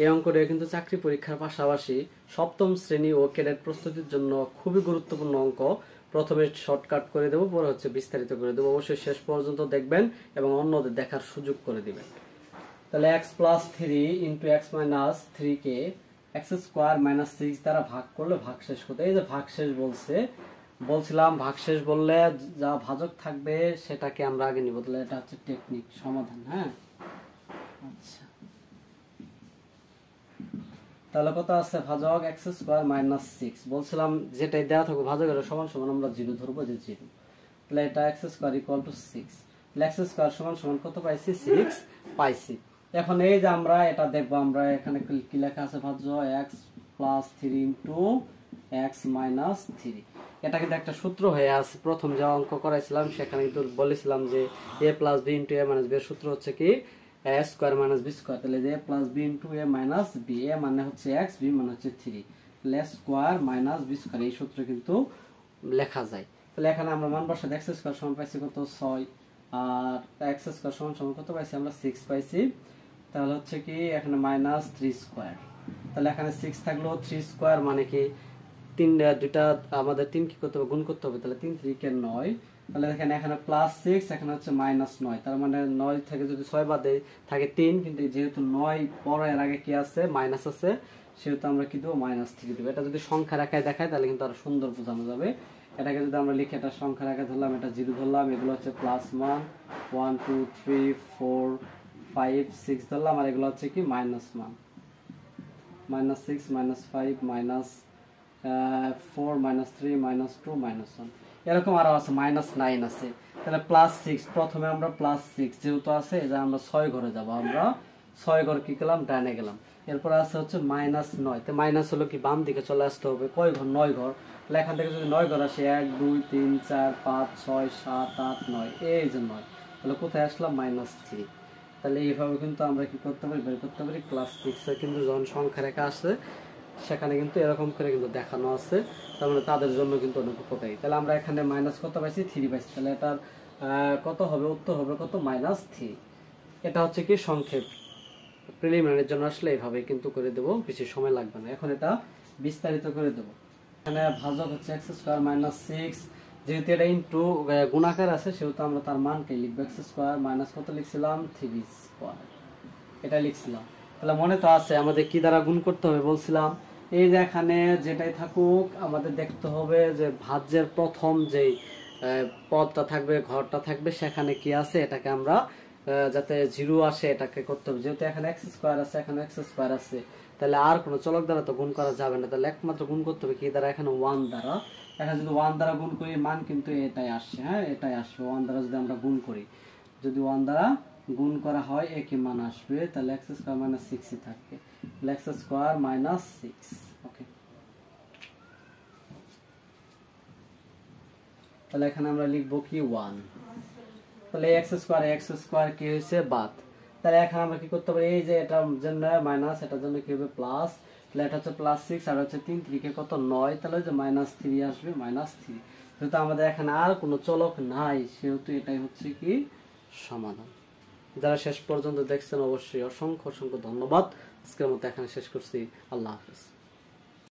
এই অঙ্কটা কিন্তু চাকরি পরীক্ষার পাশাপাশি সপ্তম শ্রেণী ও ক্যাডেট প্রস্তুতির জন্য খুবই গুরুত্বপূর্ণ অঙ্ক। প্রথমে শর্টকাট করে দেবো, পরে হচ্ছে বিস্তারিত করে দেবো। অবশ্যই শেষ পর্যন্ত দেখবেন এবং অন্যদের দেখার সুযোগ করে দিবেন। তাহলে x plus 3 into x minus 3 কে x স্কোয়ার মাইনাস 6 দ্বারা ভাগ করলে ভাগশেষ কত? এই যে ভাগশেষ বলছিলাম ভাগশেষ বললে যা ভাজক থাকবে সেটাকে আমরা আগে নিব। তাহলে এটা হচ্ছে টেকনিক সমাধান। হ্যাঁ, আচ্ছা, তাহলে কত আছে ভাজক? x স্কোয়ার মাইনাস 6 বলছিলাম যেটাই দেওয়া থাকবে ভাজক এটা সমান সমান আমরা 0 ধরবো, যে 0। তাহলে এটা x স্কোয়ার ইকুয়াল টু 6। তাহলে x স্কোয়ার সমান সমান কত পাইছি? 6 পাইছি। এখন এই যে আমরা এটা দেখবো, আমরা এখানে কি লেখা আছে? ভাজ্য x plus 3 into x minus 3। এটা কিন্তু একটা সূত্র হয়ে আছে। প্রথম যে অঙ্ক করাইছিলাম সেখানে কিন্তু বলেছিলাম যে a plus b into a minus b এর সূত্র হচ্ছে কি a square minus b square. তাহলে a plus b into a minus b, a মানে হচ্ছে x, b মানে হচ্ছে 3। তাহলে a square minus b square এই সূত্র কিন্তু লেখা যায়। তাহলে এখানে আমরা মান বসাতে x স্কোয়ার সমান পাইছি কত? 6। আর x স্কোয়ার সমান সমান কত পাইছি আমরা? 6 পাইছি। তাহলে হচ্ছে কি এখানে মাইনাস 3 স্কোয়ার। তাহলে এখানে 6 থাকলো 3 স্কোয়ার মানে কি দুইটা আমাদের 3 কি করতে হবে? গুণ করতে হবে। তাহলে 3 3 কে 9। তাহলে দেখেন এখানে প্লাস 6, এখানে হচ্ছে মাইনাস 9। তার মানে 9 থেকে যদি 6 বাদে থাকে 3, কিন্তু যেহেতু 9 পরে এর আগে কি আছে? মাইনাস আছে, সেহেতু আমরা কি দেবো? মাইনাস 3 দেবো। এটা যদি সংখ্যার আকারে দেখায় তাহলে কিন্তু আরো সুন্দর বোঝানো যাবে। এটাকে যদি আমরা লিখে এটা সংখ্যার আকারে ধরলাম, এটা 0 ধরলাম, এগুলো হচ্ছে প্লাস 1 1 2 3 4 5 6 ধরলাম, আর এগুলো হচ্ছে কি minus 1 minus 6 minus 5 minus 4 minus 3 minus 2 minus 1, এরকম আরো আছে, মাইনাস 9 আছে। তাহলে প্লাস 6, প্রথমে আমরা প্লাস 6 যেহেতু আছে এই যে আমরা 6 ঘরে যাব, আমরা 6 ঘর কি করলাম? ডানে গেলাম। এরপর আছে হচ্ছে মাইনাস 9। তো মাইনাস হলো কি বাম দিকে চলে আসতে হবে। কয় ঘর? 9 ঘর। তাহলে এখান থেকে যদি 9 ঘর আসে 1 2 3 4 5 6 7 8 9, এই যে 9, তাহলে কোথায় আসলাম? মাইনাস 3। তাহলে এইভাবে কিন্তু আমরা কি করতে পারি? বের করতে পারি। ক্লাস 6 এ কিন্তু যখন সংখ্যা রেখা আসে সেখানে কিন্তু এরকম করে কিন্তু দেখানো আছে, তার মানে তাদের জন্য কিন্তু অনেক উপকারী। তাহলে আমরা এখানে মাইনাস কত পাইছি? 3 পাইছি। তাহলে এটার কত হবে? উত্তর হবে কত? মাইনাস 3। এটা হচ্ছে কি সংক্ষেপ। প্রিলিমিনারির জন্য আসলে এইভাবে কিন্তু করে দেব, বেশি সময় লাগবে না। এখন এটা বিস্তারিত করে দেব। এখানে ভাজক হচ্ছে x স্কয়ার মাইনাস 6, যেহেতু এটা ইনটু গুণাকার আছে সেহেতু আমরা তার মানকে লিখব। x স্কয়ার মাইনাস কত লিখছিলাম? 3 স্কয়ার, এটা লিখছিলাম। তাহলে মনে তো আছে আমাদের কি দ্বারা গুণ করতে হবে বলছিলাম? এই যে এখানে যেটাই থাকুক আমাদের দেখতে হবে যে ভাজ্যের প্রথম যেই পদটা থাকবে, ঘরটা থাকবে, সেখানে কি আছে এটাকে আমরা যাতে 0 আসে এটাকে করতে হবে। যেহেতু এখানে x স্কয়ার আছে, এখানে x স্কয়ার আছে, তাহলে আর কোনো চলক দ্বারা তো গুণ করা যাবে না। তাহলে একমাত্র গুণ করতে হবে কি দ্বারা? এখানে 1 দ্বারা। এখানে যদি 1 দ্বারা গুণ করি মান কিন্তু এটাই আসছে। হ্যাঁ, এটাই আসবে 1 দ্বারা যদি আমরা গুণ করি। যদি 1 দ্বারা গুণ করা হয় একই মান আসবে। তাহলে x স্কয়ার মাইনাস 6 থাকবে। তাহলে x স্কয়ার মাইনাস 6। ওকে, তাহলে এখানে আমরা লিখব কি? 1। তাহলে x স্কয়ার কি হয়েছে? বাদ। তাহলে এখন আমরা কি করতে পারি? এই যে এটার জন্য মাইনাস, এটার জন্য কি হবে? প্লাস। তাহলে এটা হচ্ছে প্লাস 6 আর হচ্ছে 3 3 কে কত? 9। তাহলে যে মাইনাস 3 আসবে, মাইনাস 3। যেহেতু আমাদের এখানে আর কোনো চলক নাই সেহেতু এটাই হচ্ছে কি সমাধান। যারা শেষ পর্যন্ত দেখছেন অবশ্যই অসংখ্য অসংখ্য ধন্যবাদ। আজকের মতো এখানে শেষ করছি। আল্লাহ হাফেজ।